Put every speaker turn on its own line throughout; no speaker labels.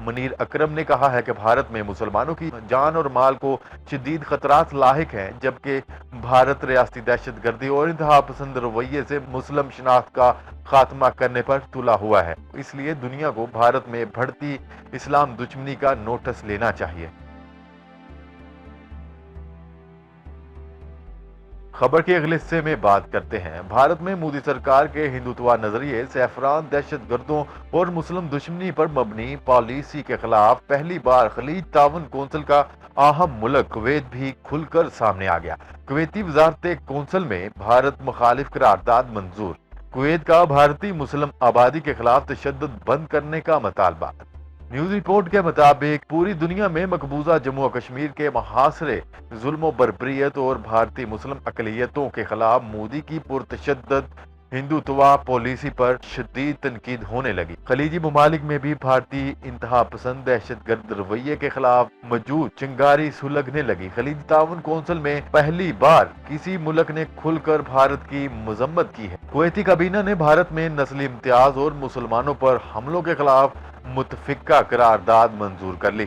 منیر اکرم نے کہا ہے کہ بھارت میں مسلمانوں کی جان اور مال کو شدید خطرات لاحق ہیں، جبکہ بھارت ریاستی دہشت گردی اور انتہا پسند رویے سے مسلم شناخت کا خاتمہ کرنے پر تلا ہوا ہے، اس لیے دنیا کو بھارت میں بڑھتی اسلام دشمنی کا نوٹس لینا چاہیے۔ خبر کے اگلے حصے میں بات کرتے ہیں۔ بھارت میں مودی سرکار کے ہندوتوا نظریے، سیفران، دہشت گردوں اور مسلم دشمنی پر مبنی پالیسی کے خلاف پہلی بار خلیج تعاون کونسل کا اہم ملک کویت بھی کھل کر سامنے آ گیا۔ کویتی وزارت کونسل میں بھارت مخالف قرارداد منظور۔ کویت کا بھارتی مسلم آبادی کے خلاف تشدد بند کرنے کا مطالبہ۔ نیوز رپورٹ کے مطابق پوری دنیا میں مقبوضہ جموں و کشمیر کے محاصرے، ظلم و بربریت اور بھارتی مسلم اقلیتوں کے خلاف مودی کی پرتشدد ہندوتوا پالیسی پر شدید تنقید ہونے لگی۔ خلیجی ممالک میں بھی بھارتی انتہا پسند دہشت گرد رویے کے خلاف موجود چنگاری سلگنے لگی۔ خلیجی تعاون کونسل میں پہلی بار کسی ملک نے کھل کر بھارت کی مذمت کی ہے۔ کویتی کابینہ نے بھارت میں نسلی امتیاز اور مسلمانوں پر حملوں کے خلاف متفقہ قرارداد منظور کر لی۔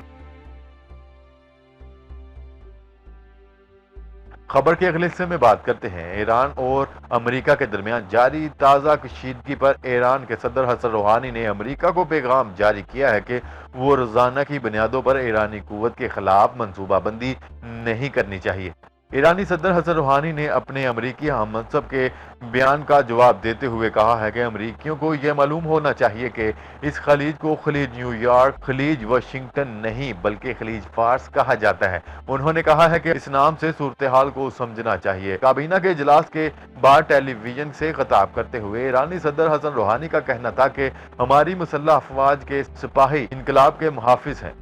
خبر کے اگلے حصے میں بات کرتے ہیں۔ ایران اور امریکہ کے درمیان جاری تازہ کشیدگی پر ایران کے صدر حسن روحانی نے امریکہ کو پیغام جاری کیا ہے کہ وہ روزانہ کی بنیادوں پر ایرانی قوت کے خلاف منصوبہ بندی نہیں کرنی چاہیے۔ ایرانی صدر حسن روحانی نے اپنے امریکی ہم منصب کے بیان کا جواب دیتے ہوئے کہا ہے کہ امریکیوں کو یہ معلوم ہونا چاہیے کہ اس خلیج کو خلیج نیو یارک، خلیج واشنگٹن نہیں بلکہ خلیج فارس کہا جاتا ہے۔ انہوں نے کہا ہے کہ اس نام سے صورتحال کو سمجھنا چاہیے۔ کابینہ کے اجلاس کے بعد ٹیلی ویژن سے خطاب کرتے ہوئے ایرانی صدر حسن روحانی کا کہنا تھا کہ ہماری مسلح افواج کے سپاہی انقلاب کے محافظ ہیں۔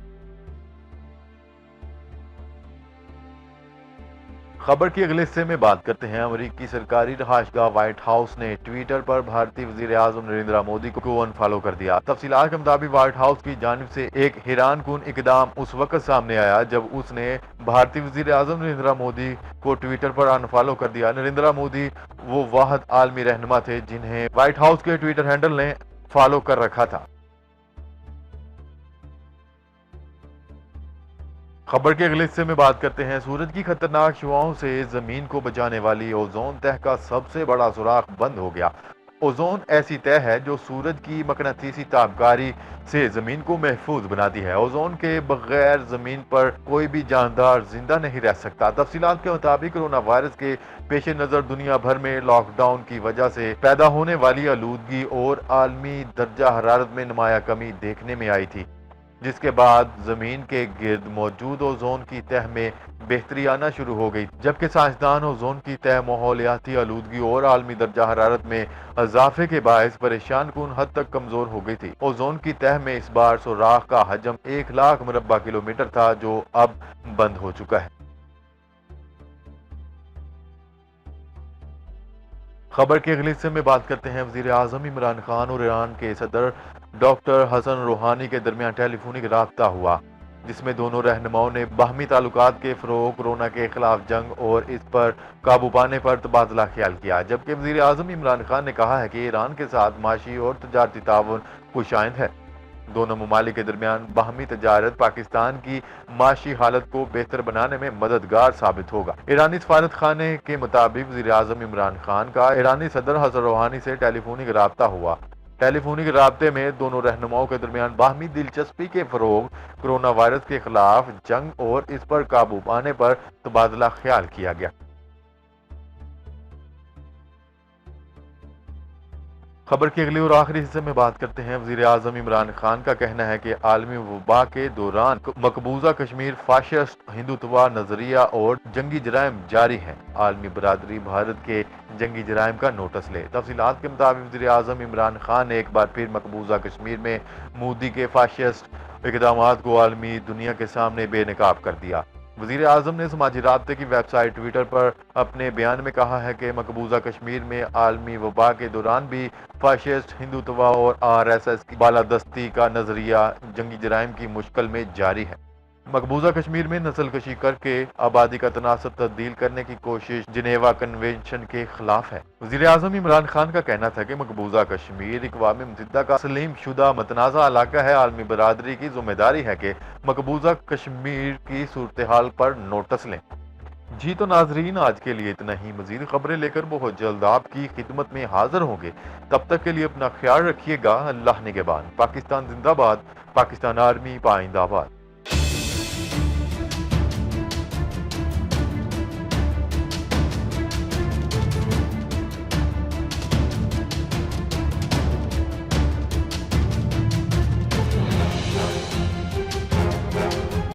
خبر کے اگلے حصے میں بات کرتے ہیں۔ امریکی سرکاری رہائش گاہ وائٹ ہاؤس نے ٹویٹر پر بھارتی وزیر اعظم نریندر مودی کو انفالو کر دیا۔ تفصیلات کے مطابق وائٹ ہاؤس کی جانب سے ایک حیران کن اقدام اس وقت سامنے آیا جب اس نے بھارتی وزیر اعظم نریندر مودی کو ٹویٹر پر انفالو کر دیا۔ نریندر مودی وہ واحد عالمی رہنما تھے جنہیں وائٹ ہاؤس کے ٹویٹر ہینڈل نے فالو کر رکھا تھا۔ خبر کے اگلے حصے میں بات کرتے ہیں۔ سورج کی خطرناک شعاعوں سے زمین کو بچانے والی اوزون تہ کا سب سے بڑا سوراخ بند ہو گیا۔ اوزون ایسی تہ ہے جو سورج کی مقناطیسی تابکاری سے زمین کو محفوظ بناتی ہے۔ اوزون کے بغیر زمین پر کوئی بھی جاندار زندہ نہیں رہ سکتا۔ تفصیلات کے مطابق کرونا وائرس کے پیش نظر دنیا بھر میں لاک ڈاؤن کی وجہ سے پیدا ہونے والی آلودگی اور عالمی درجہ حرارت میں نمایاں کمی دیکھنے میں آئی تھی، جس کے بعد زمین کے گرد موجود اوزون کی تہ میں بہتری آنا شروع ہو گئی، جبکہ سائنسدان اوزون کی تہ ماحولیاتی آلودگی اور عالمی درجہ حرارت میں اضافے کے باعث پریشان کن حد تک کمزور ہو گئی تھی۔ اوزون کی تہ میں اس بار سوراخ کا حجم 1,00,000 مربع کلومیٹر تھا، جو اب بند ہو چکا ہے۔ خبر کے اگلے حصے میں بات کرتے ہیں۔ وزیر اعظم عمران خان اور ایران کے صدر ڈاکٹر حسن روحانی کے درمیان ٹیلی فونک رابطہ ہوا، جس میں دونوں رہنماؤں نے باہمی تعلقات کے فروغ، کورونا کے خلاف جنگ اور اس پر قابو پانے پر تبادلہ خیال کیا، جبکہ وزیر اعظم عمران خان نے کہا ہے کہ ایران کے ساتھ معاشی اور تجارتی تعاون خوشائند ہے۔ دونوں ممالک کے درمیان باہمی تجارت پاکستان کی معاشی حالت کو بہتر بنانے میں مددگار ثابت ہوگا۔ ایرانی سفارت خانے کے مطابق وزیر اعظم عمران خان کا ایرانی صدر حسن روحانی سے ٹیلی فونک رابطہ ہوا۔ ٹیلی فونک رابطے میں دونوں رہنماؤں کے درمیان باہمی دلچسپی کے فروغ، کرونا وائرس کے خلاف جنگ اور اس پر قابو پانے پر تبادلہ خیال کیا گیا۔ خبر کے اگلے اور آخری حصے میں بات کرتے ہیں۔ وزیر اعظم عمران خان کا کہنا ہے کہ عالمی وبا کے دوران مقبوضہ کشمیر فاشسٹ ہندوتوا نظریہ اور جنگی جرائم جاری ہیں۔ عالمی برادری بھارت کے جنگی جرائم کا نوٹس لے۔ تفصیلات کے مطابق وزیر اعظم عمران خان نے ایک بار پھر مقبوضہ کشمیر میں مودی کے فاشسٹ اقدامات کو عالمی دنیا کے سامنے بے نقاب کر دیا۔ وزیر اعظم نے سماجی رابطے کی ویب سائٹ ٹویٹر پر اپنے بیان میں کہا ہے کہ مقبوضہ کشمیر میں عالمی وبا کے دوران بھی فاشسٹ ہندوتوا اور RSS کی بالادستی کا نظریہ جنگی جرائم کی مشکل میں جاری ہے۔ مقبوضہ کشمیر میں نسل کشی کر کے آبادی کا تناسب تبدیل کرنے کی کوشش جنیوا کنونشن کے خلاف ہے۔ وزیر اعظم عمران خان کا کہنا تھا کہ مقبوضہ کشمیر اقوام متحدہ کا تسلیم شدہ متنازع علاقہ ہے۔ عالمی برادری کی ذمہ داری ہے کہ مقبوضہ کشمیر کی صورتحال پر نوٹس لیں۔ جی تو ناظرین، آج کے لیے اتنا ہی۔ مزید خبریں لے کر بہت جلد آپ کی خدمت میں حاضر ہوں گے۔ تب تک کے لیے اپنا خیال رکھیے گا۔ اللہ نگہبان۔ پاکستان زندہ باد۔ پاکستان آرمی پائندہ باد۔